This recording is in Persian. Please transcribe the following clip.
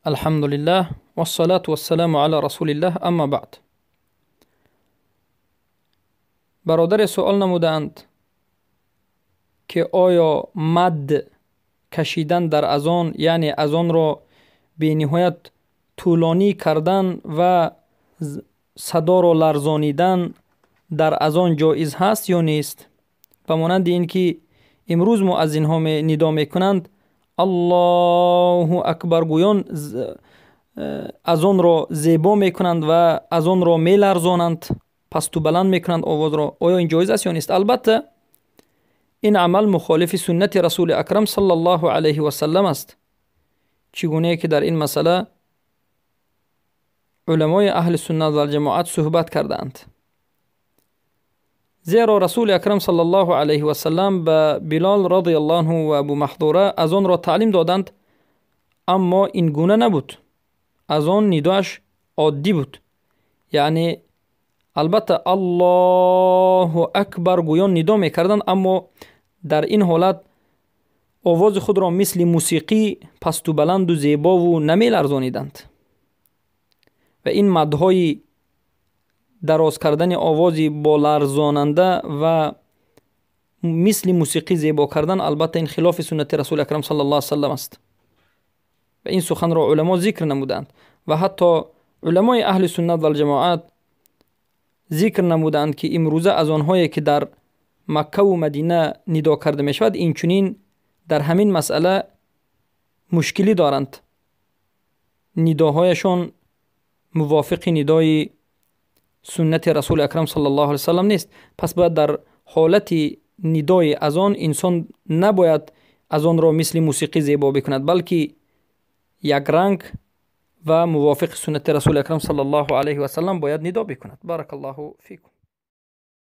الحمد لله والصلاة والسلام على رسول الله. اما بعد. برادر سوال نمودند که آیا مد کشیدن در اذان، یعنی اذان را به نهایت طولانی کردن و صدا را لرزانیدن در اذان جایز هست یا نیست؟ به مانند این که امروز مؤذن ها ندا میکنند الله اکبر گویان اذان را زیبا میکنند و اذان را میلرزانند، پست و بلند میکنند آواز را. آیا این جایز است یا نیست؟ البته این عمل مخالف سنت رسول اکرم صلی الله علیه و سلم است، چگونه که در این مسئله علمای اهل سنت و جماعت صحبت کردند. زیرا رسول اکرم صلی الله علیه و سلم به بلال رضی الله عنه و ابو محذوره از آن را تعلیم دادند، اما این گونه نبود. از آن نداش عادی بود، یعنی البته الله اکبر گویان ندا میکردند، اما در این حالت آواز خود را مثل موسیقی پست و بلند و زیبا و نمی لرزانیدند. و این مدهای دراز کردن آوازی با لرزاننده و مثل موسیقی زیبا کردن، البته این خلاف سنت رسول اکرم صلی الله علیه و سلم است و این سخن را علما ذکر نمودند و حتی علمای اهل سنت و جماعت ذکر نمودند که امروزه از آنهایی که در مکه و مدینه ندا کرده می شود، این چنین در همین مسئله مشکلی دارند. نداهایشان موافق ندای سنت رسول اکرم صلی الله علیه و سلم نیست. پس باید در حالت ندای از آن انسان نباید از آن را مثل موسیقی زیبا بکند، بلکه یک رنگ و موافق سنت رسول اکرم صلی الله علیه و سلم باید ندا بکند. بارک الله فیکم.